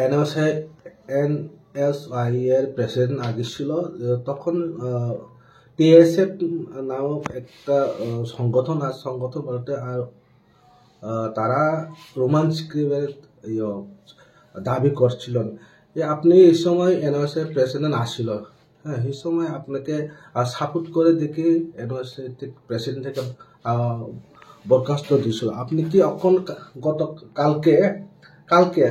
NSI এর president আগে ছিল, তখন টিএসএফ নামক একটা সংগঠন আর সংগঠন বলতে, আর তারা রোমান স্ক্রিপ্টের দাবি করছিলেন যে আপনি এই সময় এনএসআই প্রেসিডেন্ট আসছিল, হ্যাঁ এই সময় আপনাকে সাপোর্ট করে দেখে এনএসআই প্রেসিডেন্ট থেকে বরখাস্ত দিয়েছিল। আপনি কি এখন গত কালকে কালকে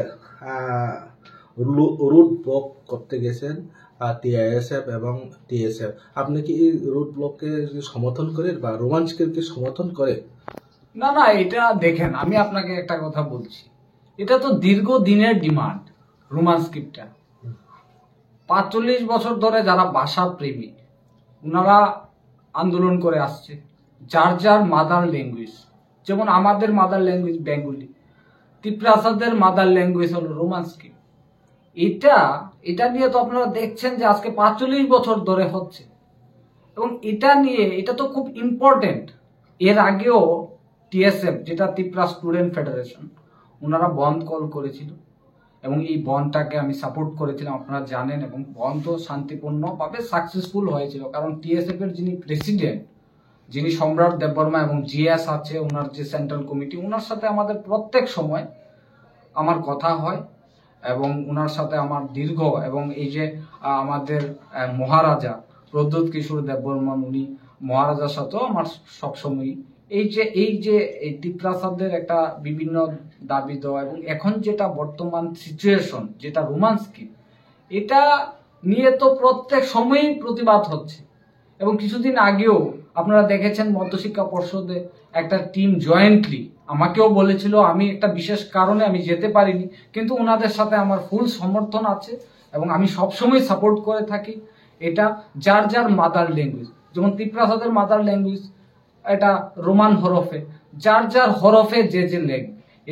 রুট ব্লক করতে গেছেন টিআইএসএফ এবং টিএসএফ, আপনি কি এই রুট ব্লককে সমর্থন করে বা রোমান্সকে সমর্থন করে? না না, এটা দেখেন, আমি আপনাকে একটা কথা বলছি, এটা তো দীর্ঘদিনের ডিমান্ড। রোমান স্ক্রিপ্টটা ৪৫ বছর ধরে যারা ভাষা প্রেমী ওনারা আন্দোলন করে আসছে, যার যার মাদার ল্যাঙ্গুয়েজ, যেমন আমাদের মাদার ল্যাঙ্গুয়েজ বেঙ্গলি, তিপ্রাসাদের মাদার ল্যাঙ্গুয়েজ হলো রোমান স্ক্রিপ্ট। এটা নিয়ে তো আপনারা দেখছেন যে আজকে ৪৫ বছর ধরে হচ্ছে, এবং এটা তো খুব ইম্পর্টেন্ট। এর আগেও টিএসএফ, যেটা ত্রিপুরা স্টুডেন্ট ফেডারেশন, ওনারা বন্ধ কল করেছিল এবং এই বন্ধটাকে আমি সাপোর্ট করেছিলাম, আপনারা জানেন, এবং বন্ধ শান্তিপূর্ণভাবে সাকসেসফুল হয়েছিল। কারণ টিএসএফ এর যিনি প্রেসিডেন্ট, যিনি সম্রাট দেববর্মা, এবং জিএস আছে ওনার যে সেন্ট্রাল কমিটি, ওনার সাথে আমাদের প্রত্যেক সময় আমার কথা হয়, এবং ওনার সাথে আমার দীর্ঘ, এবং এই যে আমাদের মহারাজা প্রদ্যোৎ কিশোর দেববর্মন, উনি মহারাজার সাথেও আমার সবসময় এই যে তিপ্রাসাদের একটা বিভিন্ন দাবি দেওয়া, এবং এখন যেটা বর্তমান সিচুয়েশন, যেটা রোমান স্ক্রিপ্ট, এটা নিয়ে তো প্রত্যেক সময়ই প্রতিবাদ হচ্ছে। এবং কিছুদিন আগেও আপনারা দেখেছেন মধ্যশিক্ষা পর্ষদে একটা টিম জয়েন্টলি আমাকেও বলেছিল, আমি একটা বিশেষ কারণে আমি যেতে পারিনি, কিন্তু ওনাদের সাথে আমার ফুল সমর্থন আছে এবং আমি সবসময় সাপোর্ট করে থাকি। এটা যার যার মাদার ল্যাঙ্গুয়েজ, যেমন তিপ্রাসাদের মাদার ল্যাঙ্গুয়েজ এটা রোমান হরফে, যার যার হরফে যে যে লেখ,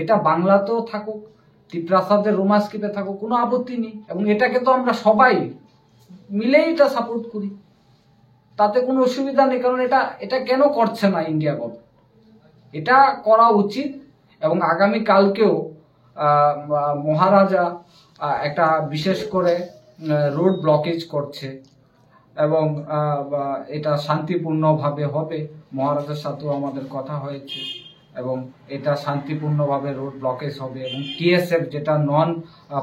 এটা বাংলাতেও থাকুক, তিপ্রাসাদের রোমান স্ক্রিপ্টে থাকুক, কোনো আপত্তি নেই। এবং এটাকে তো আমরা সবাই মিলেই এটা সাপোর্ট করি, তাতে কোনো অসুবিধা নেই। কারণ এটা কেন করছে না ইন্ডিয়া গভর্নমেন্ট? এটা করা উচিত। এবং আগামী কালকেও মহারাজা একটা বিশেষ করে রোড ব্লকেজ করছে, এবং এটা শান্তিপূর্ণভাবে হবে। মহারাজার সাথেও আমাদের কথা হয়েছে, এবং এটা শান্তিপূর্ণভাবে রোড ব্লকেজ হবে। এবং টিএসএফ, যেটা non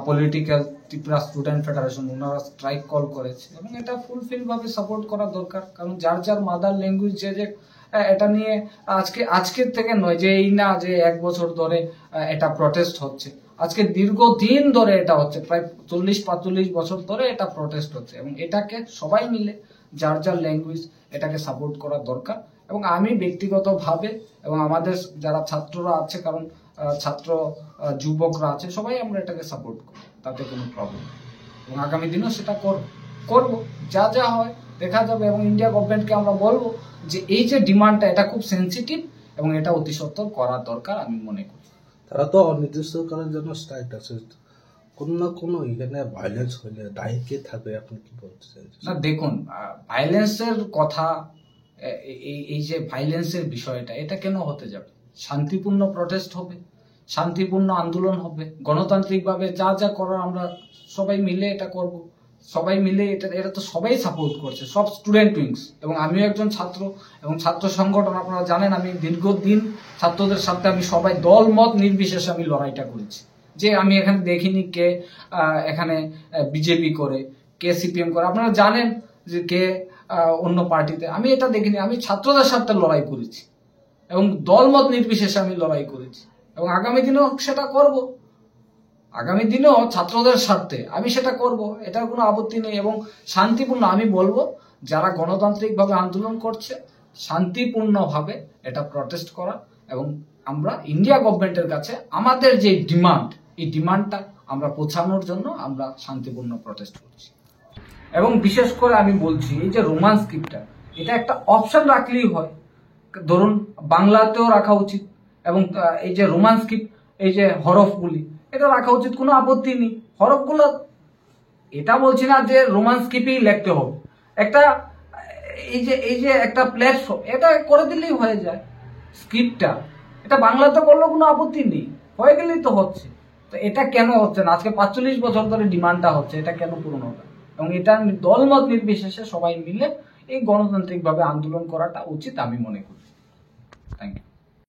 political Tripura student federation, ওনারা স্ট্রাইক কল করেছে, এবং এটা ফুলফিল ভাবে সাপোর্ট করা দরকার। কারণ যার যার মাদার ল্যাঙ্গুয়েজ যে এটা নিয়ে আজকের থেকে নয়, যে এই না যে 1 বছর ধরে এটা প্রটেস্ট হচ্ছে, আজকে দীর্ঘদিন ধরে এটা হচ্ছে, প্রায় 40-45 বছর ধরে এটা প্রটেস্ট হচ্ছে। এবং এটাকে সবাই মিলে যার যার ল্যাঙ্গুয়েজ এটাকে সাপোর্ট করা দরকার। এবং আমি ব্যক্তিগতভাবে এবং আমাদের যারা ছাত্ররা আছে, কারণ ছাত্র যুবকরা আছে, সবাই আমরা এটাকে সাপোর্ট করি, তাতে কোনো প্রবলেম। এবং আগামী দিনেও সেটা করব, যা যা হয় দেখা যাবে। এবং ইন্ডিয়া গভর্নমেন্টকে আমরা বলবো যে এই যে ডিমান্ডটা, এটা খুব সেন্সিটিভ এবং এটা অতি সত্বর করা দরকার আমি মনে করি। তারা তো অনির্দিষ্টকালের জন্য স্ট্রাইক আছে, কোনো না কোনো এখানে ভায়োলেন্স হলে দায়ী কে থাকবে, আপনি কি বলতে চাইছেন? না দেখুন, ভায়োলেন্সের কথা, এই যে ভায়োলেন্সের বিষয়টা, এটা কেন হতে যাবে? শান্তিপূর্ণ প্রটেস্ট হবে, শান্তিপূর্ণ আন্দোলন হবে, গণতান্ত্রিকভাবে যা যা করার আমরা সবাই মিলে এটা করব। সবাই মিলে এটা তো সবাই সাপোর্ট করছে, সব স্টুডেন্ট উইংস। এবং আমিও একজন ছাত্র, এবং ছাত্র সংগঠন আপনারা জানেন, আমি দীর্ঘদিন ছাত্রদের সাথে আমি সবাই দল মত নির্বিশেষে আমি লড়াইটা করেছি। যে আমি এখানে দেখিনি কে এখানে বিজেপি করে, কে সিপিএম করে, আপনারা জানেন যে কে অন্য পার্টিতে, আমি এটা দেখিনি। আমি ছাত্রদের সাথে লড়াই করেছি এবং দলমত নির্বিশেষে আমি লড়াই করেছি, এবং আগামী দিনেও সেটা করব। আগামী দিনেও ছাত্রদের স্বার্থে আমি সেটা করব, এটার কোনো আপত্তি নেই। এবং শান্তিপূর্ণ, আমি বলবো যারা গণতান্ত্রিকভাবে আন্দোলন করছে, শান্তিপূর্ণভাবে এটা প্রটেস্ট করা, এবং আমরা ইন্ডিয়া গভর্নমেন্টের কাছে আমাদের যে ডিমান্ড, এই ডিমান্ডটা আমরা পৌঁছানোর জন্য আমরা শান্তিপূর্ণ প্রটেস্ট করছি। এবং বিশেষ করে আমি বলছি, এই যে রোমান স্ক্রিপ্টটা, এটা একটা অপশন রাখলেই হয়। ধরুন বাংলাতেও রাখা উচিত, এবং এই যে রোমান স্ক্রিপ্ট, এই যে হরফগুলি, এটা রাখা উচিত, কোনো আপত্তি নেই। হরফগুলো, এটা বলছি না যে রোমান স্ক্রিপ্টেই লিখতে হবে, একটা এই যে একটা প্ল্যাটফর্ম, এটা করে দিলেই হয়ে যায়। স্ক্রিপ্টটা এটা বাংলাতে করলেও কোনো আপত্তি নেই, হয়ে গেলেই তো হচ্ছে। তো এটা কেন হচ্ছে না? আজকে 45 বছর ধরে ডিমান্ডটা হচ্ছে, এটা কেন পূরণ হবে? এবং এটা দলমত নির্বিশেষে সবাই মিলে এই গণতান্ত্রিক ভাবে আন্দোলন করাটা উচিত আমি মনে করি। Thank you.